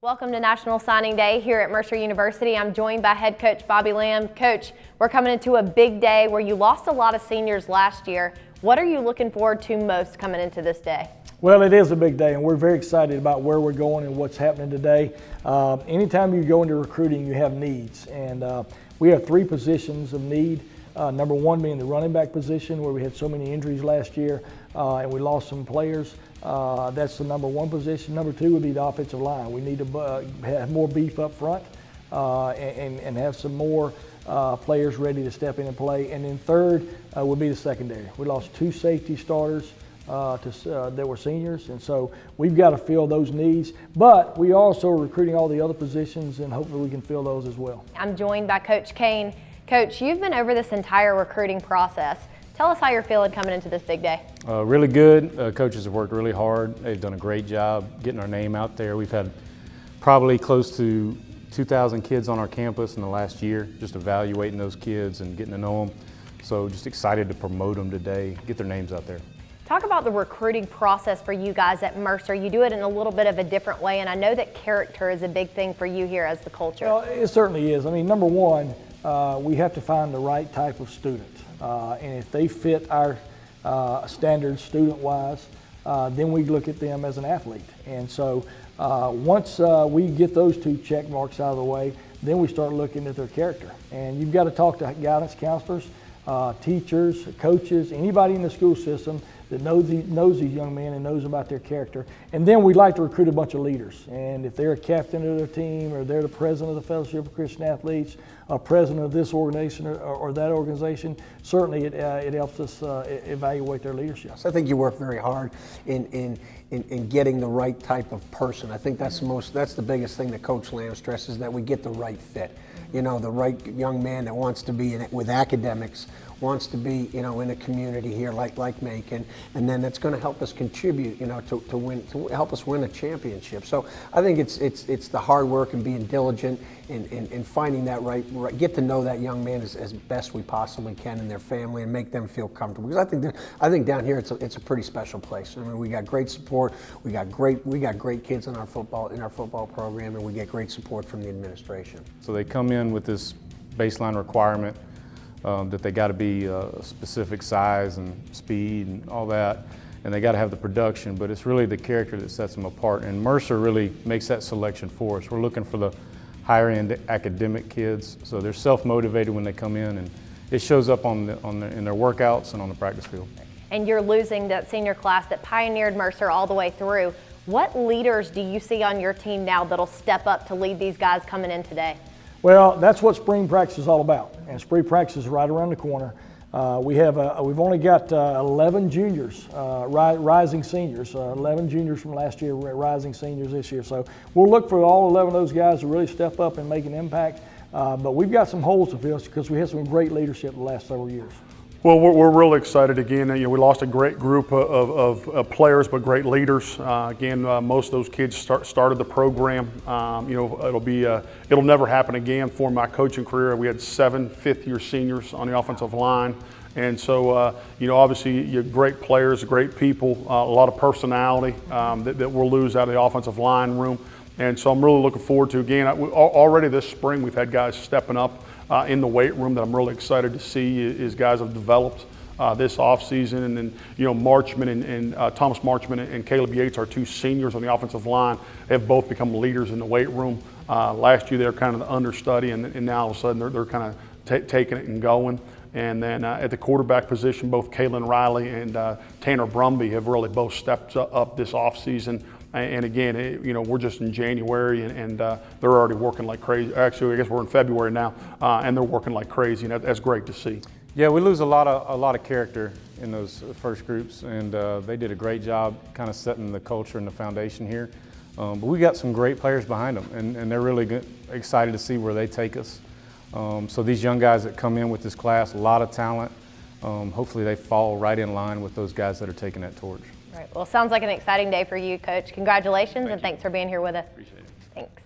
Welcome to National Signing Day here at Mercer University. I'm joined by head coach Bobby Lamb. Coach, we're coming into a big day where you lost a lot of seniors last year. What are you looking forward to most coming into this day? Well, it is a big day, and we're very excited about where we're going and what's happening today. Anytime you go into recruiting, you have needs, and we have three positions of need. Number one being the running back position, where we had so many injuries last year, and we lost some players. That's the number one position. Number two would be the offensive line. We need to have more beef up front and have some more players ready to step in and play. And then third would be the secondary. We lost two safety starters that were seniors, and so we've got to fill those needs. But we also are recruiting all the other positions, and hopefully we can fill those as well. I'm joined by Coach Cain. Coach, you've been over this entire recruiting process. Tell us how you're feeling coming into this big day. Really good. Coaches have worked really hard. They've done a great job getting our name out there. We've had probably close to 2,000 kids on our campus in the last year, just evaluating those kids and getting to know them. So just excited to promote them today, get their names out there. Talk about the recruiting process for you guys at Mercer. You do it in a little bit of a different way, and I know that character is a big thing for you here as the culture. Well, it certainly is. I mean, number one, we have to find the right type of student. And if they fit our standards student-wise, then we look at them as an athlete. And so once we get those two check marks out of the way, then we start looking at their character. And you've got to talk to guidance counselors, teachers, coaches, anybody in the school system that knows these young men and knows about their character. And then we'd like to recruit a bunch of leaders. And if they're a captain of their team, or they're the president of the Fellowship of Christian Athletes, a president of this organization or that organization, certainly it helps us evaluate their leadership. So I think you work very hard in getting the right type of person. I think that's the biggest thing that Coach Lamb stresses, that we get the right fit. You know, the right young man that wants to be in it with academics, wants to be, you know, in a community here like Macon, and then that's going to help us contribute, you know, to help us win a championship. So I think it's the hard work and being diligent in finding that right, get to know that young man as best we possibly can, and their family, and make them feel comfortable. Because I think down here it's a pretty special place. I mean, we got great support, we got great kids in our football program, and we get great support from the administration. So they come in with this baseline requirement that they got to be a specific size and speed and all that, and they got to have the production, but it's really the character that sets them apart, and Mercer really makes that selection for us. We're looking for the higher end academic kids, so they're self-motivated when they come in, and it shows up in their workouts and on the practice field. And you're losing that senior class that pioneered Mercer all the way through. What leaders do you see on your team now that'll step up to lead these guys coming in today? Well, that's what spring practice is all about, and spring practice is right around the corner. We've only got 11 juniors, rising seniors, 11 juniors from last year, rising seniors this year. So we'll look for all 11 of those guys to really step up and make an impact. But we've got some holes to fill because we had some great leadership the last several years. Well, we're really excited again. You know, we lost a great group of players, but great leaders. Again, most of those kids started the program. You know, it'll never happen again. For my coaching career, we had 7 fifth-year seniors on the offensive line, and so you know, obviously, you're great players, great people, a lot of personality that we'll lose out of the offensive line room. And so I'm really looking forward to, again, already this spring we've had guys stepping up in the weight room that I'm really excited to see is guys have developed this offseason. And then, you know, Marchman and Thomas Marchman and Caleb Yates, our 2 seniors on the offensive line, have both become leaders in the weight room. Last year they were kind of the understudy, and now all of a sudden they're kind of taking it and going. And then at the quarterback position, both Kalen Riley and Tanner Brumby have really both stepped up this offseason. And again, you know, we're just in January, and they're already working like crazy. Actually, I guess we're in February now, and they're working like crazy, and that's great to see. Yeah, we lose a lot of character in those first groups, and they did a great job kind of setting the culture and the foundation here. But we got some great players behind them, and they're really excited to see where they take us. So these young guys that come in with this class, a lot of talent. Hopefully they fall right in line with those guys that are taking that torch. Right. Well, sounds like an exciting day for you, Coach. Congratulations, and thanks for being here with us. Appreciate it. Thanks.